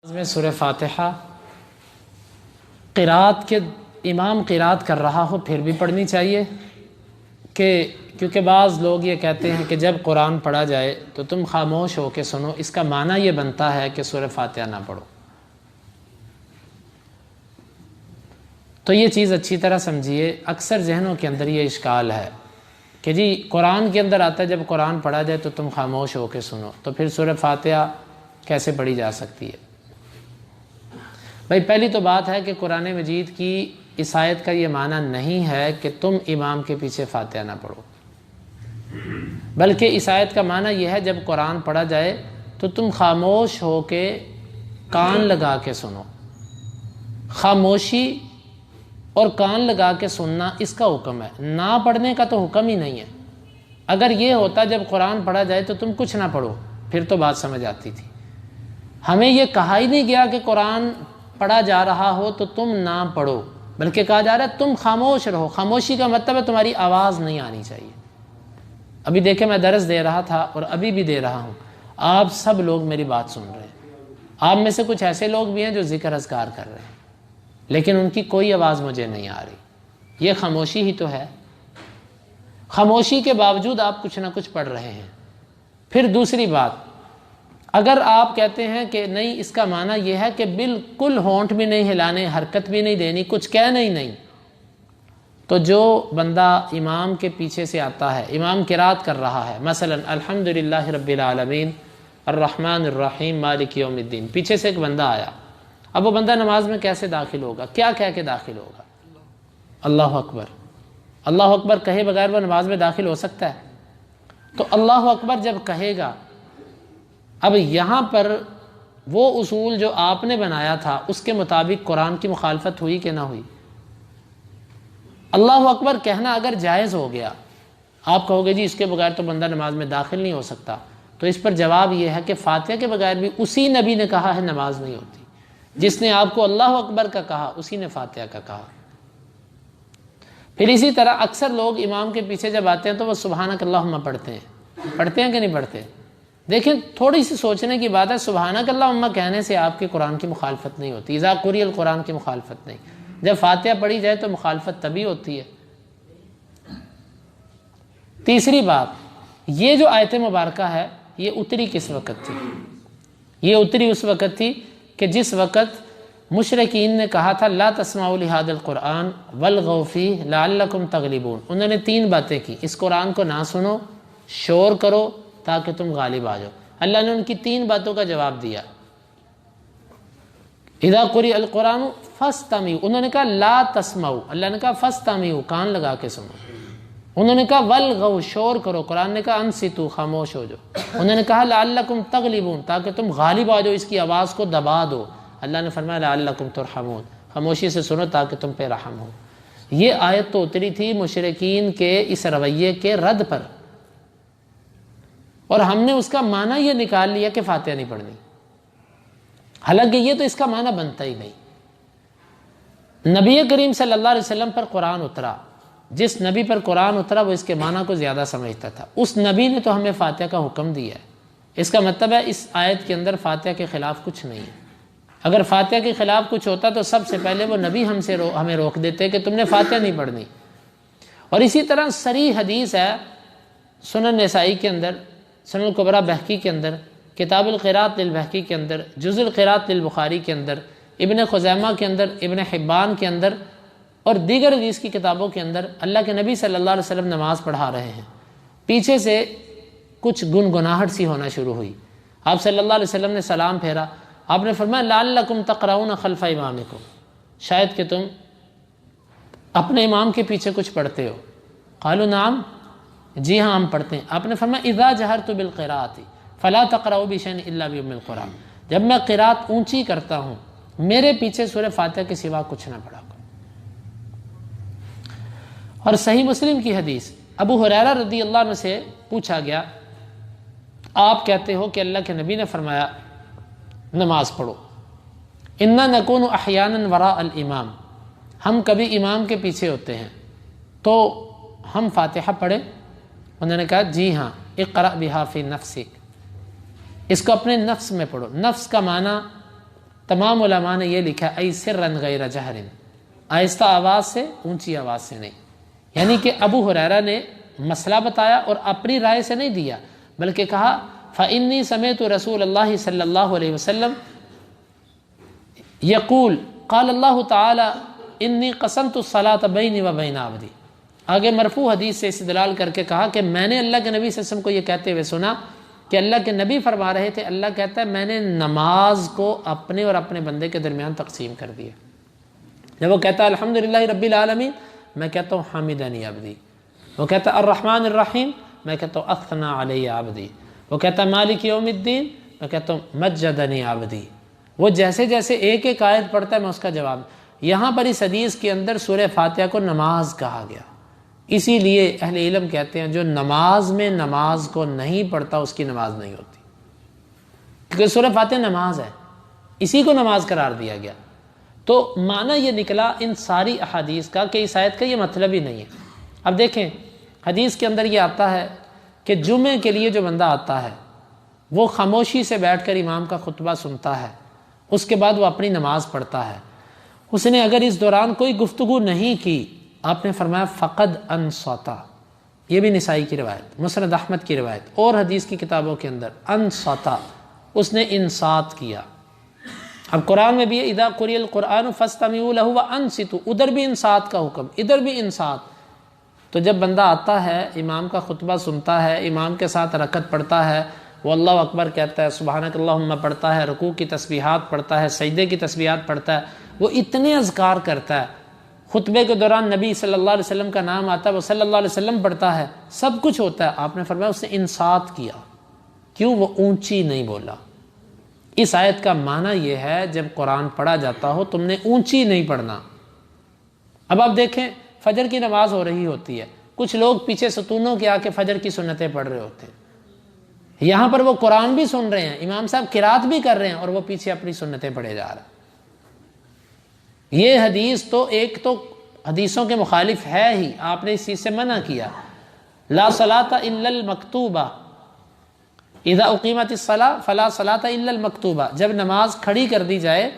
میں سورہ فاتحہ قرات کے امام قرات کر رہا ہو پھر بھی پڑھنی چاہیے کیونکہ بعض لوگ یہ کہتے ہیں کہ جب قرآن پڑھا جائے تو تم خاموش ہو کے سنو، اس کا معنی یہ بنتا ہے کہ سورہ فاتحہ نہ پڑھو۔ تو یہ چیز اچھی طرح سمجھیے، اکثر ذہنوں کے اندر یہ اشکال ہے کہ جی قرآن کے اندر آتا ہے جب قرآن پڑھا جائے تو تم خاموش ہو کے سنو، تو پھر سورہ فاتحہ کیسے پڑھی جا سکتی ہے؟ بھائی پہلی تو بات ہے کہ قرآن مجید کی اس آیت کا یہ معنی نہیں ہے کہ تم امام کے پیچھے فاتحہ نہ پڑھو، بلکہ اس آیت کا معنی یہ ہے جب قرآن پڑھا جائے تو تم خاموش ہو کے کان لگا کے سنو۔ خاموشی اور کان لگا کے سننا اس کا حکم ہے، نہ پڑھنے کا تو حکم ہی نہیں ہے۔ اگر یہ ہوتا جب قرآن پڑھا جائے تو تم کچھ نہ پڑھو پھر تو بات سمجھ آتی تھی۔ ہمیں یہ کہا ہی نہیں گیا کہ قرآن پڑھا جا رہا ہو تو تم نہ پڑھو، بلکہ کہا جا رہا ہے تم خاموش رہو۔ خاموشی کا مطلب ہے تمہاری آواز نہیں آنی چاہیے۔ ابھی دیکھیں میں درس دے رہا تھا اور ابھی بھی دے رہا ہوں، آپ سب لوگ میری بات سن رہے ہیں۔ آپ میں سے کچھ ایسے لوگ بھی ہیں جو ذکر اذکار کر رہے ہیں لیکن ان کی کوئی آواز مجھے نہیں آ رہی۔ یہ خاموشی ہی تو ہے۔ خاموشی کے باوجود آپ کچھ نہ کچھ پڑھ رہے ہیں۔ پھر دوسری بات، اگر آپ کہتے ہیں کہ نہیں اس کا معنی یہ ہے کہ بالکل ہونٹ بھی نہیں ہلانے، حرکت بھی نہیں دینی، کچھ کہنا ہی نہیں، تو جو بندہ امام کے پیچھے سے آتا ہے، امام قرات کر رہا ہے، مثلا الحمدللہ رب العالمین الرحمن الرحیم مالک یوم الدین، پیچھے سے ایک بندہ آیا، اب وہ بندہ نماز میں کیسے داخل ہوگا؟ کیا کہہ کے داخل ہوگا؟ اللہ اکبر۔ اللہ اکبر کہے بغیر وہ نماز میں داخل ہو سکتا ہے؟ تو اللہ اکبر جب کہے گا، اب یہاں پر وہ اصول جو آپ نے بنایا تھا اس کے مطابق قرآن کی مخالفت ہوئی کہ نہ ہوئی؟ اللہ اکبر کہنا اگر جائز ہو گیا، آپ کہو گے جی اس کے بغیر تو بندہ نماز میں داخل نہیں ہو سکتا، تو اس پر جواب یہ ہے کہ فاتحہ کے بغیر بھی اسی نبی نے کہا ہے نماز نہیں ہوتی۔ جس نے آپ کو اللہ اکبر کا کہا اسی نے فاتحہ کا کہا۔ پھر اسی طرح اکثر لوگ امام کے پیچھے جب آتے ہیں تو وہ سبحانک اللہم پڑھتے ہیں کہ نہیں پڑھتے؟ دیکھیں تھوڑی سی سوچنے کی بات ہے، سبحانک اللہم کہنے سے آپ کے قرآن کی مخالفت نہیں ہوتی، اذا قرئ القرآن کی مخالفت نہیں۔ جب فاتحہ پڑھی جائے تو مخالفت تبھی ہوتی ہے۔ تیسری بات، یہ جو آیت مبارکہ ہے یہ اتری کس وقت تھی؟ یہ اتری اس وقت تھی کہ جس وقت مشرکین نے کہا تھا لا تسمعوا لہذا القرآن والغوا فیہ لعلکم تغلبون۔ انہوں نے تین باتیں کی، اس قرآن کو نہ سنو، شور کرو تاکہ تم غالب آ جاؤ۔ اللہ نے ان کی تین باتوں کا جواب دیا۔ اذا قرئ القرآن فاستمعوا، انہوں نے کہا لا تسمعوا، اللہ نے کہا فاستمعوا، کان لگا کے سنو۔ انہوں نے کہا والغوا، شور کرو، قرآن نے کہا انصتوا، خاموش ہو جاؤ۔ انہوں نے کہا لعلکم تغلبون، تاکہ تم غالب آ جاؤ، اس کی آواز کو دبا دو۔ اللہ نے فرمایا لعلکم ترحمون، خاموشی سے سنو تاکہ تم پہ رحم ہو۔ یہ آیت تو اتری تھی مشرکین کے اس رویے کے رد پر، اور ہم نے اس کا معنی یہ نکال لیا کہ فاتحہ نہیں پڑھنی، حالانکہ یہ تو اس کا معنی بنتا ہی نہیں۔ نبی کریم صلی اللہ علیہ وسلم پر قرآن اترا، جس نبی پر قرآن اترا وہ اس کے معنی کو زیادہ سمجھتا تھا، اس نبی نے تو ہمیں فاتحہ کا حکم دیا ہے۔ اس کا مطلب ہے اس آیت کے اندر فاتحہ کے خلاف کچھ نہیں ہے۔ اگر فاتحہ کے خلاف کچھ ہوتا تو سب سے پہلے وہ نبی ہمیں روک دیتے کہ تم نے فاتحہ نہیں پڑھنی۔ اور اسی طرح صریح حدیث ہے سنن نسائی کے اندر، سنن الکبریٰ بہقی کے اندر، کتاب القرات للبہقی کے اندر، جزء القرات للبخاری کے اندر، ابن خزیمہ کے اندر، ابن حبان کے اندر اور دیگر حدیث کی کتابوں کے اندر اللہ کے نبی صلی اللہ علیہ وسلم نماز پڑھا رہے ہیں، پیچھے سے کچھ گنگناہٹ سی ہونا شروع ہوئی، آپ صلی اللہ علیہ وسلم نے سلام پھیرا، آپ نے فرمایا لعلکم تقرؤون خلف امامکم، شاید کہ تم اپنے امام کے پیچھے کچھ پڑھتے ہو۔ قالوا نعم، جی ہاں ہم پڑھتے ہیں۔ آپ نے فرمایا اذا جہرت بالقراءۃ فلا تقرؤوا بشیء الا بام القرآن، جب میں قرات اونچی کرتا ہوں میرے پیچھے سورہ فاتحہ کے سوا کچھ نہ پڑھا کرو۔ اور صحیح مسلم کی حدیث، ابو ہریرہ رضی اللہ عنہ سے پوچھا گیا آپ کہتے ہو کہ اللہ کے نبی نے فرمایا نماز پڑھو، انا نکون احیانا وراء الامام، ہم کبھی امام کے پیچھے ہوتے ہیں تو ہم فاتحہ پڑھیں؟ انہوں نے کہا جی ہاں، اقرأ بہا فی نفسک، اس کو اپنے نفس میں پڑھو۔ نفس کا معنی تمام علماء نے یہ لکھا ای سرًا غیر جہر، آہستہ آواز سے، اونچی آواز سے نہیں، یعنی کہ ابو ہریرہ نے مسئلہ بتایا اور اپنی رائے سے نہیں دیا، بلکہ کہا فإنی سمعت رسول اللہ صلی اللہ علیہ وسلم یقول قال اللہ تعالی انی قسمت الصلاۃ بینی و بین عبدی، آگے مرفوع حدیث سے استدلال کر کے کہا کہ میں نے اللہ کے نبی صلی اللہ علیہ وسلم کو یہ کہتے ہوئے سنا کہ اللہ کے نبی فرما رہے تھے، اللہ کہتا ہے میں نے نماز کو اپنے اور اپنے بندے کے درمیان تقسیم کر دیا۔ جب وہ کہتا ہے الحمدللہ رب العالمین، میں کہتا ہوں حمدنی عبدی، وہ کہتا ہے الرحمن الرحیم، میں کہتا ہوں اثنى علی عبدی، وہ کہتا ہے مالک یوم الدین، میں کہتا ہوں مجدنی عبدی۔ وہ جیسے جیسے ایک ایک آیت پڑھتا ہے میں اس کا جواب۔ یہاں پر اس حدیث کے اندر سورہ فاتحہ کو نماز کہا گیا، اسی لیے اہل علم کہتے ہیں جو نماز میں نماز کو نہیں پڑھتا اس کی نماز نہیں ہوتی، کیونکہ سورہ فاتحہ نماز ہے، اسی کو نماز قرار دیا گیا۔ تو معنی یہ نکلا ان ساری احادیث کا کہ اس آیت کا یہ مطلب ہی نہیں ہے۔ اب دیکھیں حدیث کے اندر یہ آتا ہے کہ جمعے کے لیے جو بندہ آتا ہے وہ خاموشی سے بیٹھ کر امام کا خطبہ سنتا ہے، اس کے بعد وہ اپنی نماز پڑھتا ہے، اس نے اگر اس دوران کوئی گفتگو نہیں کی، آپ نے فرمایا فقد انصتا، یہ بھی نسائی کی روایت، مسند احمد کی روایت اور حدیث کی کتابوں کے اندر انصتا، اس نے انصات کیا۔ اب قرآن میں بھی ہے اذا قرئ القرآن فاستمعوا له وانصتوا، ادھر بھی انصات کا حکم، ادھر بھی انصات۔ تو جب بندہ آتا ہے امام کا خطبہ سنتا ہے، امام کے ساتھ رکعت پڑھتا ہے، وہ اللہ اکبر کہتا ہے، سبحانک اللہم پڑھتا ہے، رکوع کی تسبیحات پڑھتا ہے، سجدے کی تسبیحات پڑھتا ہے، وہ اتنے اذکار کرتا ہے، خطبے کے دوران نبی صلی اللہ علیہ وسلم کا نام آتا ہے، وہ صلی اللہ علیہ وسلم پڑھتا ہے، سب کچھ ہوتا ہے، آپ نے فرمایا اس نے انصات کیا۔ کیوں؟ وہ اونچی نہیں بولا۔ اس آیت کا معنی یہ ہے جب قرآن پڑھا جاتا ہو تم نے اونچی نہیں پڑھنا۔ اب آپ دیکھیں فجر کی نماز ہو رہی ہوتی ہے، کچھ لوگ پیچھے ستونوں کے آ کے فجر کی سنتیں پڑھ رہے ہوتے ہیں، یہاں پر وہ قرآن بھی سن رہے ہیں، امام صاحب قرات بھی کر رہے ہیں اور وہ پیچھے اپنی سنتیں پڑھے جا رہے ہیں۔ یہ حدیث تو ایک تو حدیثوں کے مخالف ہے ہی، آپ نے اس چیز سے منع کیا، لا صلاۃ الا المکتوبہ، اذا اقیمت الصلاۃ فلا صلاۃ الا المکتوبہ، جب نماز کھڑی کر دی جائے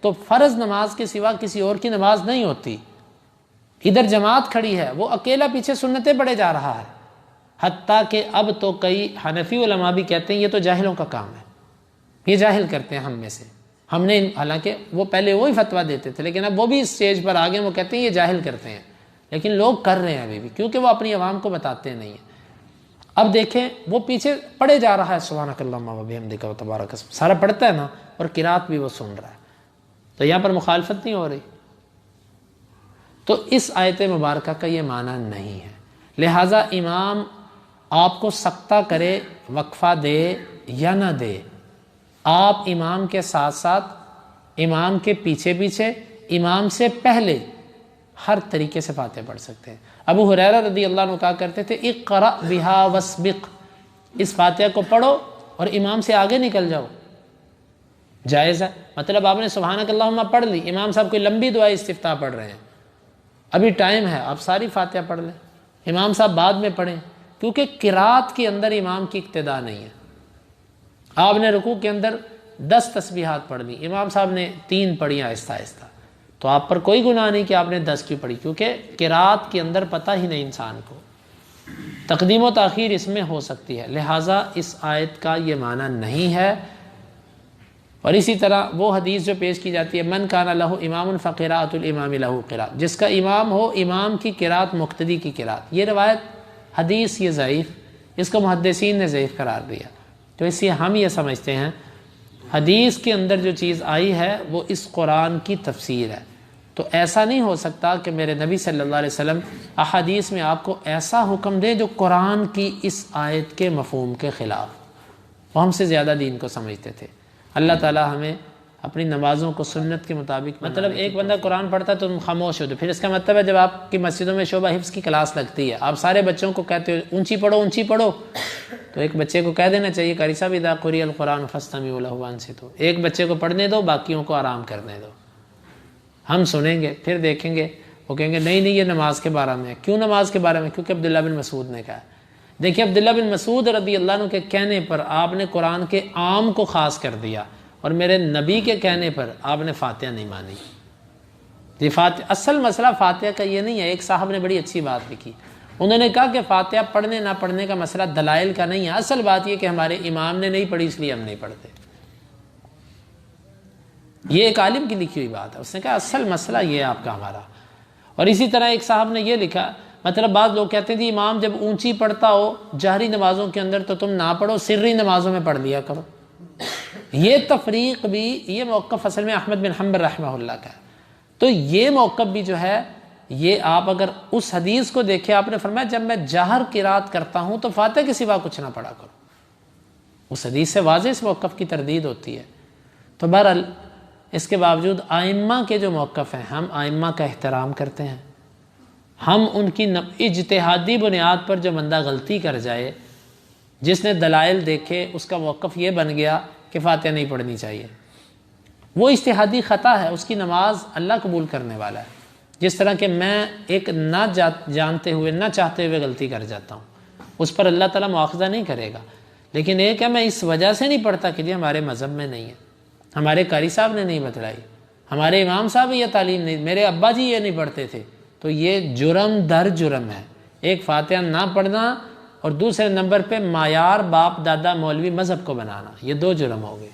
تو فرض نماز کے سوا کسی اور کی نماز نہیں ہوتی۔ ادھر جماعت کھڑی ہے، وہ اکیلا پیچھے سنتیں پڑھے جا رہا ہے، حتیٰ کہ اب تو کئی حنفی علماء بھی کہتے ہیں یہ تو جاہلوں کا کام ہے، یہ جاہل کرتے ہیں ہم میں سے، ہم نے حالانکہ وہ پہلے وہی فتویٰ دیتے تھے لیکن اب وہ بھی اس اسٹیج پر آگے، وہ کہتے ہیں یہ جاہل کرتے ہیں، لیکن لوگ کر رہے ہیں ابھی بھی، کیونکہ وہ اپنی عوام کو بتاتے نہیں ہیں۔ اب دیکھیں وہ پیچھے پڑھے جا رہا ہے سبحانک اللہم و بحمدک و تبارک اسمک، سارا پڑھتا ہے نا، اور قرات بھی وہ سن رہا ہے، تو یہاں پر مخالفت نہیں ہو رہی۔ تو اس آیت مبارکہ کا یہ معنی نہیں ہے، لہٰذا امام آپ کو سکتہ کرے، وقفہ دے یا نہ دے، آپ امام کے ساتھ ساتھ، امام کے پیچھے پیچھے، امام سے پہلے ہر طریقے سے فاتحہ پڑھ سکتے ہیں۔ ابو ہریرہ رضی اللہ عنہ کہا کرتے تھے اقرأ بہا واسبق، اس فاتحہ کو پڑھو اور امام سے آگے نکل جاؤ، جائز ہے۔ مطلب آپ نے سبحانک اللہم پڑھ لی، امام صاحب کوئی لمبی دعا استفتاح پڑھ رہے ہیں، ابھی ٹائم ہے، آپ ساری فاتحہ پڑھ لیں، امام صاحب بعد میں پڑھیں، کیونکہ قرات کے اندر امام کی اقتداء نہیں ہے۔ آپ نے رکوع کے اندر 10 تسبیحات پڑھ لی، امام صاحب نے 3 پڑھی آہستہ آہستہ، تو آپ پر کوئی گناہ نہیں کہ آپ نے 10 کیوں پڑھی، کیونکہ قرات کے اندر پتہ ہی نہیں انسان کو، تقدیم و تاخیر اس میں ہو سکتی ہے، لہٰذا اس آیت کا یہ معنی نہیں ہے۔ اور اسی طرح وہ حدیث جو پیش کی جاتی ہے من کان لہ امام فقراءۃ الامام لہ قراءۃ، جس کا امام ہو امام کی قراءت مقتدی کی قراءت، یہ روایت حدیث یہ ضعیف، اس کو محدثین نے ضعیف قرار دیا، تو اس لیے ہم یہ سمجھتے ہیں حدیث کے اندر جو چیز آئی ہے وہ اس قرآن کی تفسیر ہے، تو ایسا نہیں ہو سکتا کہ میرے نبی صلی اللہ علیہ وسلم احادیث میں آپ کو ایسا حکم دے جو قرآن کی اس آیت کے مفہوم کے خلاف، وہ ہم سے زیادہ دین کو سمجھتے تھے۔ اللہ تعالی ہمیں اپنی نمازوں کو سنت کے مطابق، مطلب ایک بندہ قرآن پڑھتا ہے تو تم خاموش ہوتے، پھر اس کا مطلب ہے جب آپ کی مسجدوں میں شعبہ حفظ کی کلاس لگتی ہے، آپ سارے بچوں کو کہتے ہو اونچی پڑھو اونچی پڑھو، تو ایک بچے کو کہہ دینا چاہیے قاری صاحب اذا قرئ القرآن فاستمعوا لہ وانصتوا، ایک بچے کو پڑھنے دو، باقیوں کو آرام کرنے دو، ہم سنیں گے پھر دیکھیں گے، وہ کہیں گے نہیں نہیں یہ نماز کے بارے میں ہے۔ کیوں نماز کے بارے میں؟ کیونکہ عبداللہ بن مسعود نے کہا ہے۔ دیکھیے عبداللہ بن مسعود رضی اللہ عنہ کے کہنے پر آپ نے قرآن کے عام کو خاص کر دیا، اور میرے نبی کے کہنے پر آپ نے فاتحہ نہیں مانی. یہ فاتحہ اصل مسئلہ فاتحہ کا یہ نہیں ہے. ایک صاحب نے بڑی اچھی بات لکھی. انہوں نے کہا کہ فاتحہ پڑھنے نہ پڑھنے کا مسئلہ دلائل کا نہیں ہے. اصل بات یہ کہ ہمارے امام نے نہیں پڑھی اس لیے ہم نہیں پڑھتے. یہ ایک عالم کی لکھی ہوئی بات ہے. اس نے کہا اصل مسئلہ یہ ہے آپ کا ہمارا. اور اسی طرح ایک صاحب نے یہ لکھا، مطلب بعض لوگ کہتے ہیں جی امام جب اونچی پڑھتا ہو جہری نمازوں کے اندر تو تم نہ پڑھو، سری نمازوں میں پڑھ لیا کرو. یہ تفریق بھی، یہ موقف اصل میں احمد بن حنبل رحمہ اللہ کا ہے. تو یہ موقف بھی جو ہے، یہ آپ اگر اس حدیث کو دیکھیں، آپ نے فرمایا جب میں جہر قرات کرتا ہوں تو فاتحہ کے سوا کچھ نہ پڑھا کرو. اس حدیث سے واضح اس موقف کی تردید ہوتی ہے. تو بہرحال اس کے باوجود آئمہ کے جو موقف ہیں، ہم آئمہ کا احترام کرتے ہیں. ہم ان کی اجتہادی بنیاد پر جو بندہ غلطی کر جائے، جس نے دلائل دیکھے، اس کا موقف یہ بن گیا کہ فاتحہ نہیں پڑھنی چاہیے، وہ اجتہادی خطا ہے، اس کی نماز اللہ قبول کرنے والا ہے. جس طرح کہ میں ایک نہ جانتے ہوئے، نہ چاہتے ہوئے غلطی کر جاتا ہوں، اس پر اللہ تعالیٰ مواخذہ نہیں کرے گا. لیکن ایک ہے میں اس وجہ سے نہیں پڑھتا کہ یہ ہمارے مذہب میں نہیں ہے، ہمارے قاری صاحب نے نہیں بتلائی، ہمارے امام صاحب یہ تعلیم نہیں، میرے ابا جی یہ نہیں پڑھتے تھے. تو یہ جرم در جرم ہے. ایک فاتحہ نہ پڑھنا اور دوسرے نمبر پہ معیار باپ دادا مولوی مذہب کو بنانا، یہ دو جرم ہو گئے.